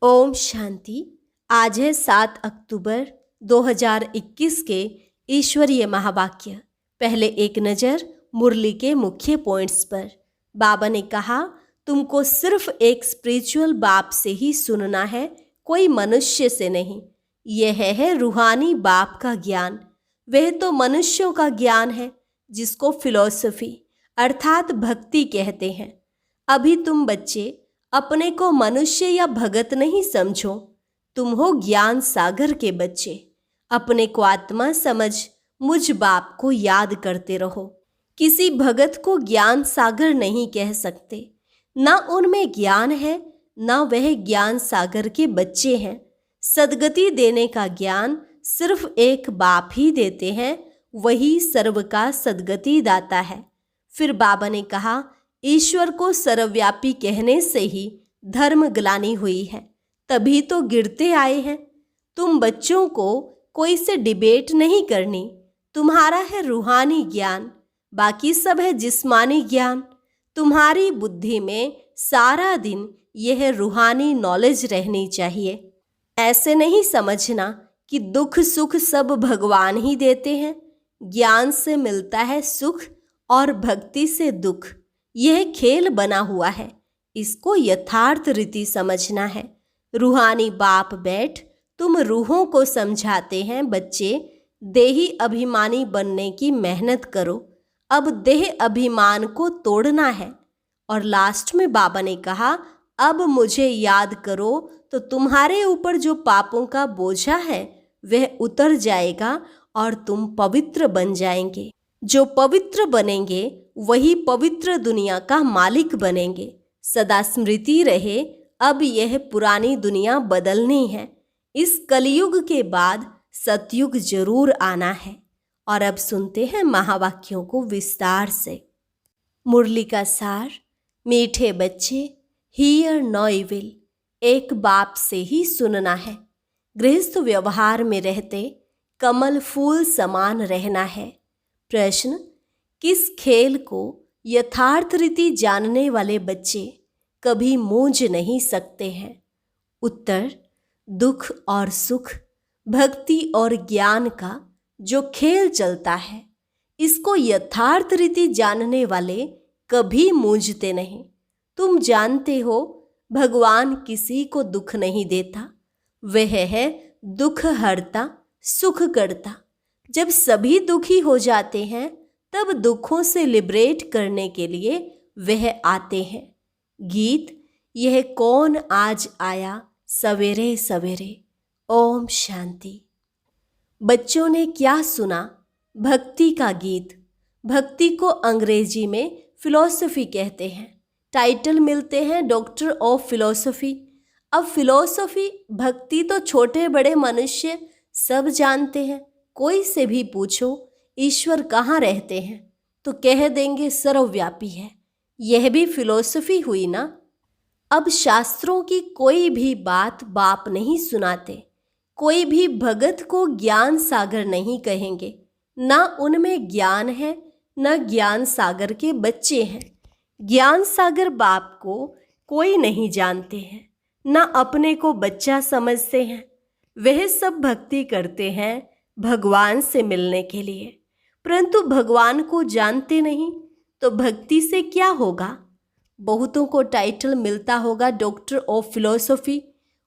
ओम शांति। आज है 7 अक्टूबर 2021 के ईश्वरीय महावाक्य। पहले एक नज़र मुरली के मुख्य पॉइंट्स पर। बाबा ने कहा, तुमको सिर्फ एक स्पिरिचुअल बाप से ही सुनना है, कोई मनुष्य से नहीं। यह है रूहानी बाप का ज्ञान। वह तो मनुष्यों का ज्ञान है जिसको फिलॉसफी अर्थात भक्ति कहते हैं। अभी तुम बच्चे अपने को मनुष्य या भगत नहीं समझो, तुम हो ज्ञान सागर के बच्चे। अपने को आत्मा समझ मुझ बाप को याद करते रहो। किसी भगत को ज्ञान सागर नहीं कह सकते, ना उनमें ज्ञान है ना वह ज्ञान सागर के बच्चे हैं। सदगति देने का ज्ञान सिर्फ एक बाप ही देते हैं, वही सर्व का सदगति दाता है। फिर बाबा ने कहा, ईश्वर को सर्वव्यापी कहने से ही धर्म ग्लानि हुई है, तभी तो गिरते आए हैं। तुम बच्चों को कोई से डिबेट नहीं करनी, तुम्हारा है रूहानी ज्ञान, बाकी सब है जिस्मानी ज्ञान। तुम्हारी बुद्धि में सारा दिन यह रूहानी नॉलेज रहनी चाहिए। ऐसे नहीं समझना कि दुख सुख सब भगवान ही देते हैं। ज्ञान से मिलता है सुख और भक्ति से दुख। यह खेल बना हुआ है, इसको यथार्थ रीति समझना है। रूहानी बाप बैठ तुम रूहों को समझाते हैं, बच्चे देही अभिमानी बनने की मेहनत करो। अब देह अभिमान को तोड़ना है। और लास्ट में बाबा ने कहा, अब मुझे याद करो तो तुम्हारे ऊपर जो पापों का बोझा है वह उतर जाएगा और तुम पवित्र बन जाएंगे। जो पवित्र बनेंगे वही पवित्र दुनिया का मालिक बनेंगे। सदा स्मृति रहे, अब यह पुरानी दुनिया बदलनी है। इस कलयुग के बाद सतयुग जरूर आना है। और अब सुनते हैं महावाक्यों को विस्तार से। मुरली का सार। मीठे बच्चे, हियर नो इविल, एक बाप से ही सुनना है। गृहस्थ व्यवहार में रहते कमल फूल समान रहना है। प्रश्न, किस खेल को यथार्थ रीति जानने वाले बच्चे कभी मूंझ नहीं सकते हैं? उत्तर, दुख और सुख, भक्ति और ज्ञान का जो खेल चलता है, इसको यथार्थ रीति जानने वाले कभी मूंझते नहीं। तुम जानते हो भगवान किसी को दुख नहीं देता, वह है दुख हरता सुख करता। जब सभी दुखी हो जाते हैं तब दुखों से लिबरेट करने के लिए वह आते हैं। गीत, यह कौन आज आया सवेरे सवेरे। ओम शांति। बच्चों ने क्या सुना? भक्ति का गीत। भक्ति को अंग्रेजी में फिलॉसफी कहते हैं। टाइटल मिलते हैं डॉक्टर ऑफ फिलॉसफी। अब फिलॉसफी भक्ति तो छोटे बड़े मनुष्य सब जानते हैं। कोई से भी पूछो ईश्वर कहाँ रहते हैं तो कह देंगे सर्वव्यापी है। यह भी फिलॉसफी हुई ना। अब शास्त्रों की कोई भी बात बाप नहीं सुनाते। कोई भी भगत को ज्ञान सागर नहीं कहेंगे। ना उनमें ज्ञान है न ज्ञान सागर के बच्चे हैं। ज्ञान सागर बाप को कोई नहीं जानते हैं, ना अपने को बच्चा समझते हैं। वह सब भक्ति करते हैं भगवान से मिलने के लिए, परंतु भगवान को जानते नहीं तो भक्ति से क्या होगा? बहुतों को टाइटल मिलता होगा डॉक्टर ऑफ फिलॉसफी।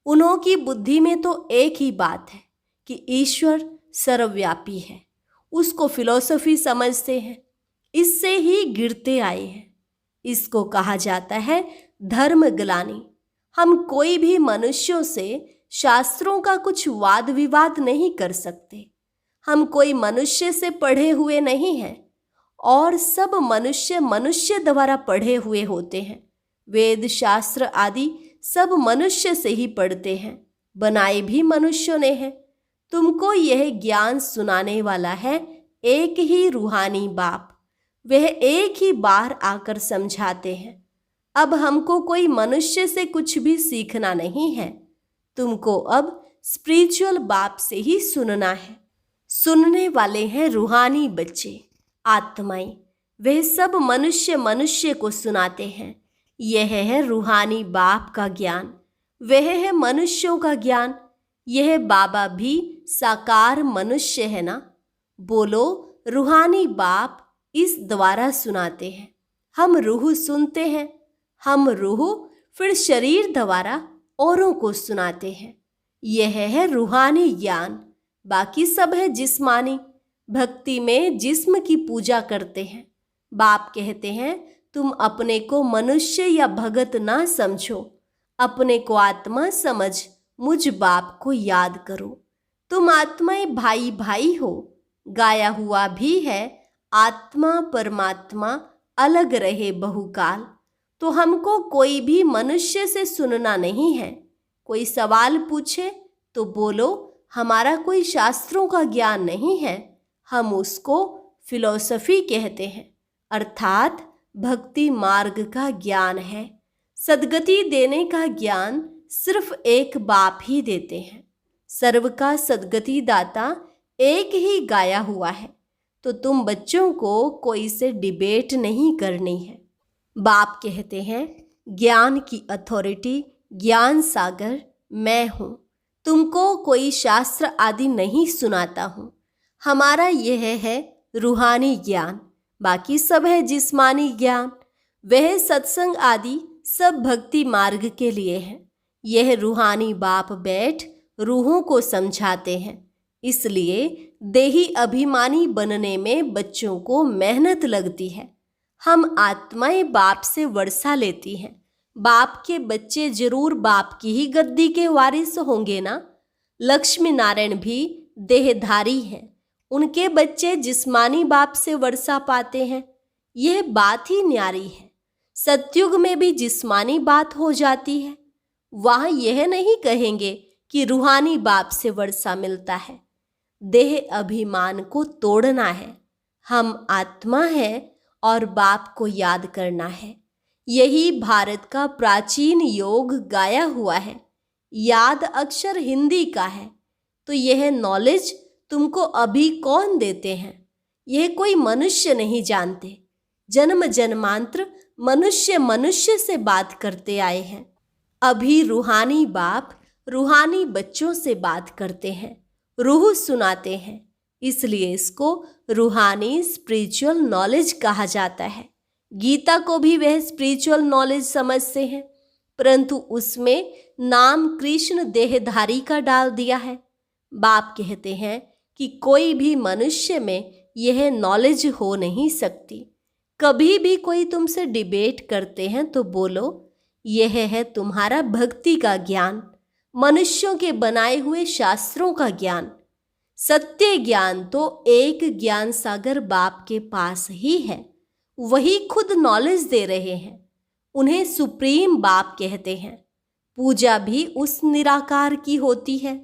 उन्हों की बुद्धि में तो एक ही बात है कि ईश्वर सर्वव्यापी है, उसको फिलॉसफी समझते हैं। इससे ही गिरते आए हैं। इसको कहा जाता है धर्म ग्लानि। हम कोई भी मनुष्यों से शास्त्रों का कुछ वाद विवाद नहीं कर सकते। हम कोई मनुष्य से पढ़े हुए नहीं हैं और सब मनुष्य द्वारा पढ़े हुए होते हैं। वेद शास्त्र आदि सब मनुष्य से ही पढ़ते हैं, बनाए भी मनुष्यों ने हैं। तुमको यह ज्ञान सुनाने वाला है एक ही रूहानी बाप। वह एक ही बार आकर समझाते हैं। अब हमको कोई मनुष्य से कुछ भी सीखना नहीं है। तुमको अब स्पिरिचुअल बाप से ही सुनना है। सुनने वाले हैं रूहानी बच्चे, आत्माएं। वह सब मनुष्य को सुनाते हैं। यह है रूहानी बाप का ज्ञान। वह है मनुष्यों का ज्ञान। यह बाबा भी साकार मनुष्य है ना। बोलो, रूहानी बाप इस द्वारा सुनाते हैं, हम रूह सुनते हैं। हम रूह फिर शरीर द्वारा औरों को सुनाते हैं। यह है रूहानी ज्ञान। बाकी सब है जिस्मानी। भक्ति में जिस्म की पूजा करते हैं। बाप कहते हैं, तुम अपने को मनुष्य या भगत ना समझो, अपने को आत्मा समझ मुझ बाप को याद करो। तुम आत्माएं भाई भाई हो। गाया हुआ भी है, आत्मा परमात्मा अलग रहे बहुकाल। तो हमको कोई भी मनुष्य से सुनना नहीं है। कोई सवाल पूछे तो बोलो, हमारा कोई शास्त्रों का ज्ञान नहीं है, हम उसको फिलॉसफी कहते हैं, अर्थात भक्ति मार्ग का ज्ञान है। सद्गति देने का ज्ञान सिर्फ एक बाप ही देते हैं। सर्व का सद्गति दाता एक ही गाया हुआ है। तो तुम बच्चों को कोई से डिबेट नहीं करनी है। बाप कहते हैं, ज्ञान की अथॉरिटी, ज्ञान सागर मैं हूँ। तुमको कोई शास्त्र आदि नहीं सुनाता हूँ। हमारा यह है रूहानी ज्ञान। बाकी सब है जिस्मानी ज्ञान। वह सत्संग आदि सब भक्ति मार्ग के लिए है। यह रूहानी बाप बैठ रूहों को समझाते हैं। इसलिए देही अभिमानी बनने में बच्चों को मेहनत लगती है। हम आत्माएं बाप से वर्षा लेती हैं। बाप के बच्चे जरूर बाप की ही गद्दी के वारिस होंगे ना। लक्ष्मी नारायण भी देहधारी हैं। उनके बच्चे जिस्मानी बाप से वर्षा पाते हैं। यह बात ही न्यारी है। सतयुग में भी जिस्मानी बात हो जाती है। वहाँ यह नहीं कहेंगे कि रूहानी बाप से वर्षा मिलता है। देह अभिमान को तोड़ना है। हम आत्मा है और बाप को याद करना है। यही भारत का प्राचीन योग गाया हुआ है। याद अक्षर हिंदी का है। तो यह नॉलेज तुमको अभी कौन देते हैं? यह कोई मनुष्य नहीं जानते। जन्म जन्मांतर मनुष्य मनुष्य से बात करते आए हैं। अभी रूहानी बाप रूहानी बच्चों से बात करते हैं, रूह सुनाते हैं। इसलिए इसको रूहानी स्पिरिचुअल नॉलेज कहा जाता है। गीता को भी वह स्पिरिचुअल नॉलेज समझते हैं, परंतु उसमें नाम कृष्ण देहधारी का डाल दिया है। बाप कहते हैं कि कोई भी मनुष्य में यह नॉलेज हो नहीं सकती। कभी भी कोई तुमसे डिबेट करते हैं तो बोलो, यह है तुम्हारा भक्ति का ज्ञान, मनुष्यों के बनाए हुए शास्त्रों का ज्ञान। सत्य ज्ञान तो एक ज्ञान सागर बाप के पास ही है। वही खुद नॉलेज दे रहे हैं। उन्हें सुप्रीम बाप कहते हैं। पूजा भी उस निराकार की होती है।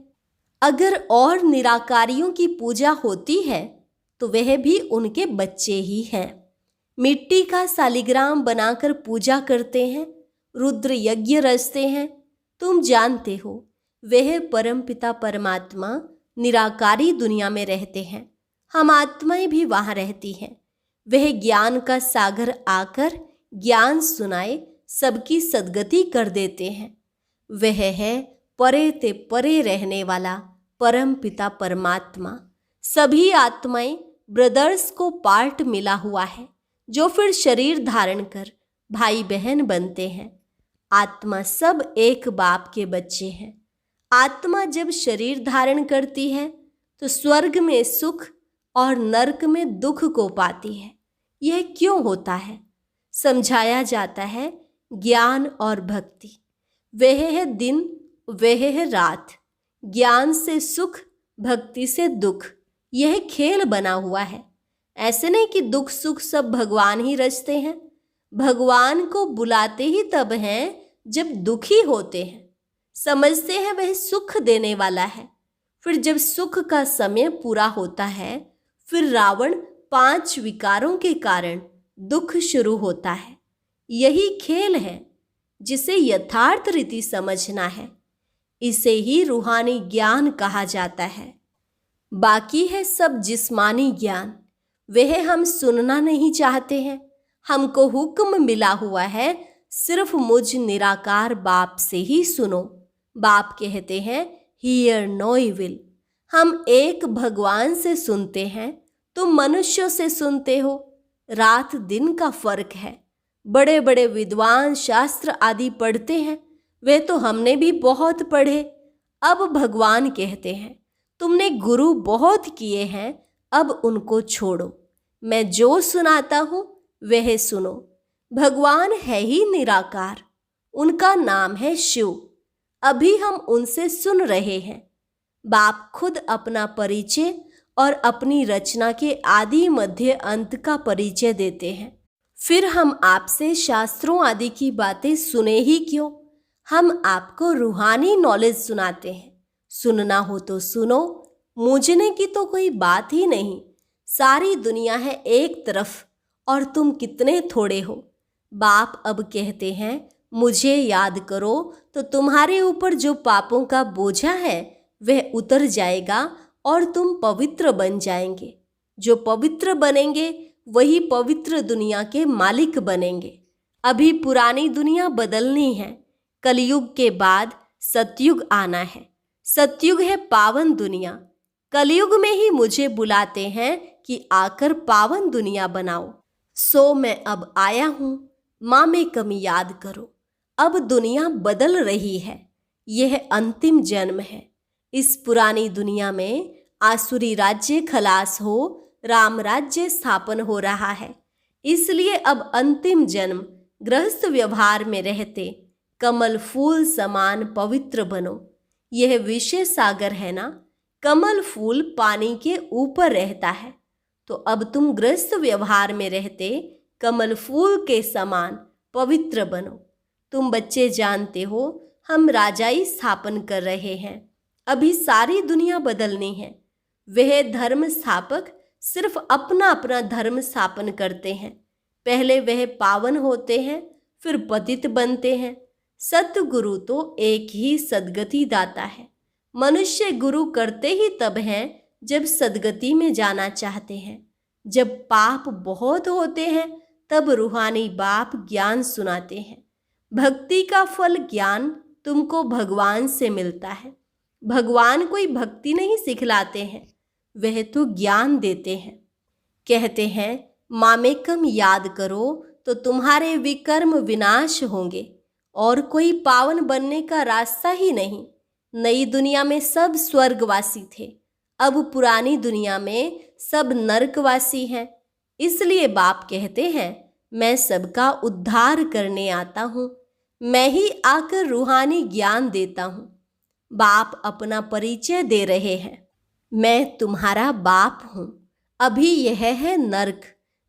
अगर और निराकारियों की पूजा होती है तो वह भी उनके बच्चे ही हैं। मिट्टी का शालिग्राम बनाकर पूजा करते हैं, रुद्र यज्ञ रचते हैं। तुम जानते हो वह परमपिता परमात्मा निराकारी दुनिया में रहते हैं। हम आत्माएं भी वहाँ रहती हैं। वह ज्ञान का सागर आकर ज्ञान सुनाए सबकी सद्गति कर देते हैं। वह है परे ते परे रहने वाला परम पिता परमात्मा। सभी आत्माएं ब्रदर्स को पार्ट मिला हुआ है, जो फिर शरीर धारण कर भाई बहन बनते हैं। आत्मा सब एक बाप के बच्चे हैं। आत्मा जब शरीर धारण करती है तो स्वर्ग में सुख और नरक में दुख को पाती है। यह क्यों होता है? समझाया जाता है ज्ञान और भक्ति। वह है दिन, वह है रात। ज्ञान से सुख, भक्ति से दुख। यह खेल बना हुआ है। ऐसे नहीं कि दुख सुख सब भगवान ही रचते हैं। भगवान को बुलाते ही तब हैं जब दुखी होते हैं। समझते हैं वह सुख देने वाला है। फिर जब सुख का समय पूरा होता है, फिर रावण 5 विकारों के कारण दुख शुरू होता है। यही खेल है जिसे यथार्थ रीति समझना है। इसे ही रूहानी ज्ञान कहा जाता है। बाकी है सब जिस्मानी ज्ञान। वह हम सुनना नहीं चाहते हैं। हमको हुक्म मिला हुआ है सिर्फ मुझ निराकार बाप से ही सुनो। बाप कहते हैं हियर नो इविल। हम एक भगवान से सुनते हैं, तुम मनुष्यों से सुनते हो। रात दिन का फर्क है। बड़े बड़े विद्वान शास्त्र आदि पढ़ते हैं, वे तो हमने भी बहुत पढ़े। अब भगवान कहते हैं तुमने गुरु बहुत किए हैं, अब उनको छोड़ो। मैं जो सुनाता हूं वह सुनो। भगवान है ही निराकार, उनका नाम है शिव। अभी हम उनसे सुन रहे हैं। बाप खुद अपना परिचय और अपनी रचना के आदि मध्य अंत का परिचय देते हैं। फिर हम आपसे शास्त्रों आदि की बातें सुने ही क्यों? हम आपको रूहानी नॉलेज सुनाते हैं। सुनना हो तो सुनो, मूझने की तो कोई बात ही नहीं। सारी दुनिया है एक तरफ और तुम कितने थोड़े हो। बाप अब कहते हैं मुझे याद करो तो तुम्हारे ऊपर जो पापों का बोझा है वह उतर जाएगा और तुम पवित्र बन जाएंगे। जो पवित्र बनेंगे वही पवित्र दुनिया के मालिक बनेंगे। अभी पुरानी दुनिया बदलनी है। कलयुग के बाद सतयुग आना है। सतयुग है पावन दुनिया। कलयुग में ही मुझे बुलाते हैं कि आकर पावन दुनिया बनाओ। सो मैं अब आया हूँ, माँ में कमी याद करो। अब दुनिया बदल रही है। यह अंतिम जन्म है। इस पुरानी दुनिया में आसुरी राज्य खलास हो, राम राज्य स्थापन हो रहा है। इसलिए अब अंतिम जन्म गृहस्थ व्यवहार में रहते कमल फूल समान पवित्र बनो। यह विषय सागर है ना। कमल फूल पानी के ऊपर रहता है, तो अब तुम गृहस्थ व्यवहार में रहते कमल फूल के समान पवित्र बनो। तुम बच्चे जानते हो हम राजाई स्थापन कर रहे हैं। अभी सारी दुनिया बदलनी है। वह धर्म स्थापक सिर्फ अपना अपना धर्म स्थापन करते हैं। पहले वह पावन होते हैं, फिर पतित बनते हैं। सतगुरु तो एक ही सद्गति दाता है। मनुष्य गुरु करते ही तब हैं जब सद्गति में जाना चाहते हैं। जब पाप बहुत होते हैं तब रूहानी बाप ज्ञान सुनाते हैं। भक्ति का फल ज्ञान तुमको भगवान से मिलता है। भगवान कोई भक्ति नहीं सिखलाते हैं, वह तो ज्ञान देते हैं। कहते हैं मामेकम याद करो तो तुम्हारे विकर्म विनाश होंगे और कोई पावन बनने का रास्ता ही नहीं। नई दुनिया में सब स्वर्गवासी थे, अब पुरानी दुनिया में सब नरकवासी हैं। इसलिए बाप कहते हैं मैं सबका उद्धार करने आता हूँ। मैं ही आकर रूहानी ज्ञान देता हूँ। बाप अपना परिचय दे रहे हैं, मैं तुम्हारा बाप हूँ। अभी यह है नरक,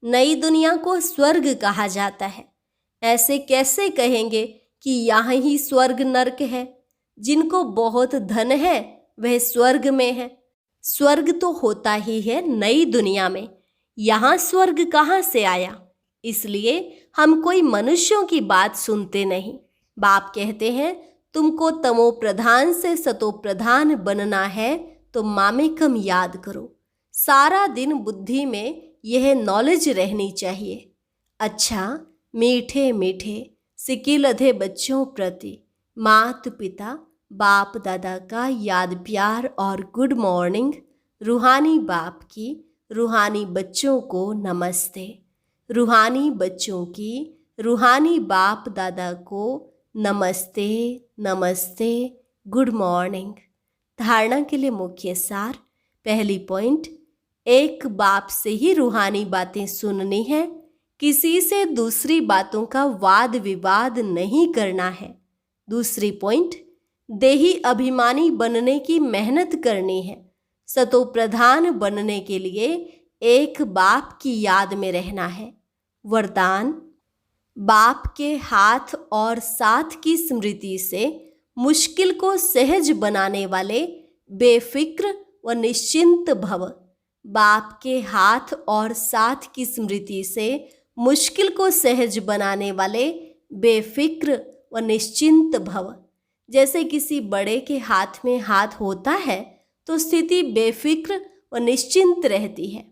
नई दुनिया को स्वर्ग कहा जाता है। ऐसे कैसे कहेंगे कि यहाँ ही स्वर्ग नरक है? जिनको बहुत धन है वह स्वर्ग में है। स्वर्ग तो होता ही है नई दुनिया में, यहाँ स्वर्ग कहाँ से आया? इसलिए हम कोई मनुष्यों की बात सुनते नहीं। बाप कहते हैं तुमको तमो प्रधान से सतो प्रधान बनना है तो मामेकम याद करो। सारा दिन बुद्धि में यह नॉलेज रहनी चाहिए। अच्छा, मीठे मीठे सिकिलधे बच्चों प्रति मात पिता बाप दादा का याद प्यार और गुड मॉर्निंग। रूहानी बाप की रूहानी बच्चों को नमस्ते। रूहानी बच्चों की रूहानी बाप दादा को नमस्ते नमस्ते, गुड मॉर्निंग। धारणा के लिए मुख्य सार। पहली पॉइंट, एक बाप से ही रूहानी बातें सुननी है। किसी से दूसरी बातों का वाद विवाद नहीं करना है। दूसरी पॉइंट, देही अभिमानी बनने की मेहनत करनी है। सतो प्रधान बनने के लिए एक बाप की याद में रहना है। वरदान, बाप के हाथ और साथ की स्मृति से मुश्किल को सहज बनाने वाले बेफिक्र व निश्चिंत भव। बाप के हाथ और साथ की स्मृति से मुश्किल को सहज बनाने वाले बेफिक्र व निश्चिंत भव। जैसे किसी बड़े के हाथ में हाथ होता है तो स्थिति बेफिक्र व निश्चिंत रहती है।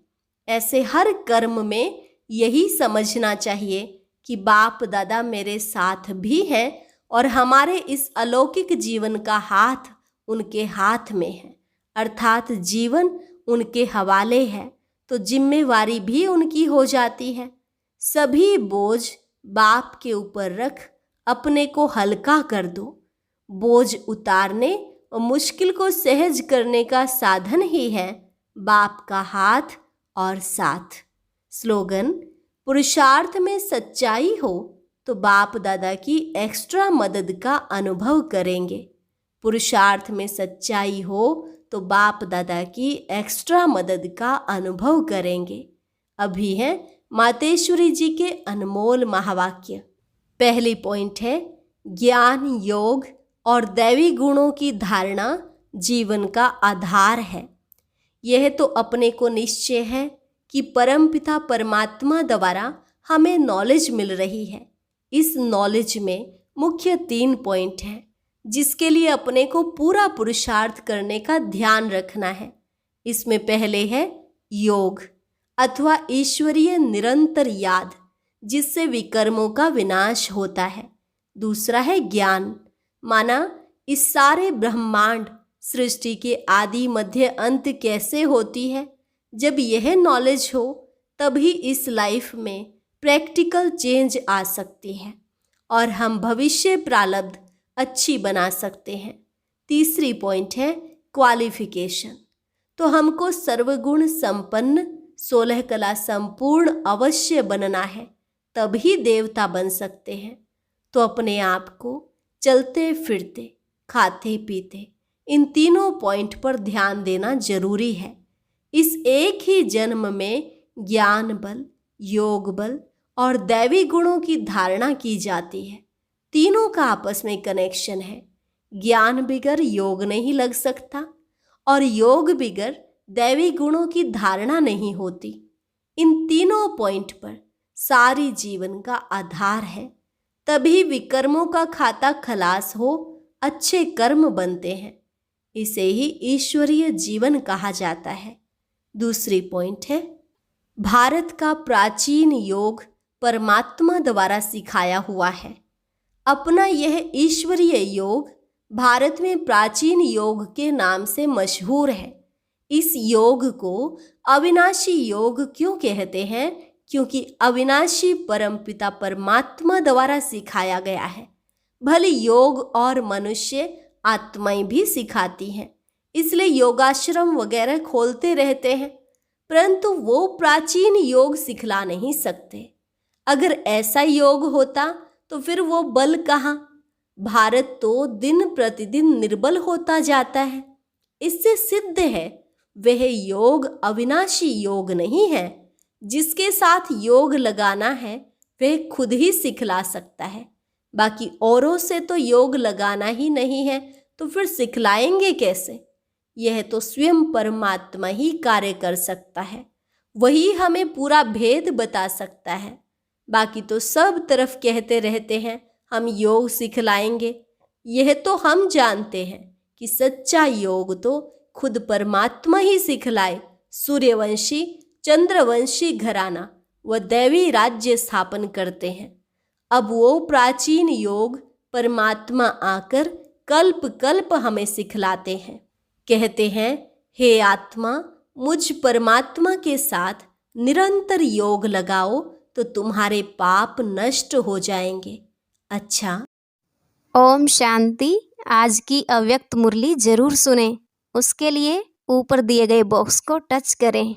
ऐसे हर कर्म में यही समझना चाहिए कि बाप दादा मेरे साथ भी हैं और हमारे इस अलौकिक जीवन का हाथ उनके हाथ में है, अर्थात जीवन उनके हवाले है, तो जिम्मेवारी भी उनकी हो जाती है। सभी बोझ बाप के ऊपर रख अपने को हल्का कर दो। बोझ उतारने और मुश्किल को सहज करने का साधन ही है बाप का हाथ और साथ। स्लोगन: पुरुषार्थ में सच्चाई हो तो बाप दादा की एक्स्ट्रा मदद का अनुभव करेंगे। पुरुषार्थ में सच्चाई हो तो बाप दादा की एक्स्ट्रा मदद का अनुभव करेंगे। अभी है मातेश्वरी जी के अनमोल महावाक्य। पहली पॉइंट है ज्ञान, योग और दैवी गुणों की धारणा जीवन का आधार है। यह तो अपने को निश्चय है कि परमपिता परमात्मा द्वारा हमें नॉलेज मिल रही है। इस नॉलेज में मुख्य 3 पॉइंट हैं जिसके लिए अपने को पूरा पुरुषार्थ करने का ध्यान रखना है। इसमें पहले है योग अथवा ईश्वरीय निरंतर याद, जिससे विकर्मों का विनाश होता है। दूसरा है ज्ञान, माना इस सारे ब्रह्मांड सृष्टि के आदि मध्य अंत कैसे होती है। जब यह नॉलेज हो तभी इस लाइफ में प्रैक्टिकल चेंज आ सकती है और हम भविष्य प्रारब्ध अच्छी बना सकते हैं। तीसरी पॉइंट है क्वालिफिकेशन, तो हमको सर्वगुण संपन्न 16 कला संपूर्ण अवश्य बनना है, तभी देवता बन सकते हैं। तो अपने आप को चलते फिरते, खाते पीते इन तीनों पॉइंट पर ध्यान देना जरूरी है। इस एक ही जन्म में ज्ञान बल, योग बल और दैवी गुणों की धारणा की जाती है। तीनों का आपस में कनेक्शन है। ज्ञान बिगर योग नहीं लग सकता और योग बिगर दैवी गुणों की धारणा नहीं होती। इन तीनों पॉइंट पर सारी जीवन का आधार है, तभी विकर्मों का खाता खलास हो, अच्छे कर्म बनते हैं। इसे ही ईश्वरीय जीवन कहा जाता है। दूसरी पॉइंट है भारत का प्राचीन योग परमात्मा द्वारा सिखाया हुआ है। अपना यह ईश्वरीय योग भारत में प्राचीन योग के नाम से मशहूर है। इस योग को अविनाशी योग क्यों कहते हैं? क्योंकि अविनाशी परमपिता परमात्मा द्वारा सिखाया गया है। भले योग और मनुष्य आत्माएं भी सिखाती हैं, इसलिए योगाश्रम वगैरह खोलते रहते हैं, परंतु वो प्राचीन योग सिखला नहीं सकते। अगर ऐसा योग होता तो फिर वो बल कहाँ? भारत तो दिन प्रतिदिन निर्बल होता जाता है। इससे सिद्ध है वह योग अविनाशी योग नहीं है। जिसके साथ योग लगाना है वह खुद ही सिखला सकता है, बाकी औरों से तो योग लगाना ही नहीं है, तो फिर सिखलाएंगे कैसे? यह तो स्वयं परमात्मा ही कार्य कर सकता है, वही हमें पूरा भेद बता सकता है। बाकी तो सब तरफ कहते रहते हैं हम योग सिखलाएंगे। यह तो हम जानते हैं कि सच्चा योग तो खुद परमात्मा ही सिखलाए। सूर्यवंशी चंद्रवंशी घराना व दैवी राज्य स्थापन करते हैं। अब वो प्राचीन योग परमात्मा आकर कल्प कल्प हमें सिखलाते हैं। कहते हैं हे आत्मा, मुझ परमात्मा के साथ निरंतर योग लगाओ तो तुम्हारे पाप नष्ट हो जाएंगे। अच्छा, ओम शांति। आज की अव्यक्त मुरली जरूर सुने। उसके लिए ऊपर दिए गए बॉक्स को टच करें।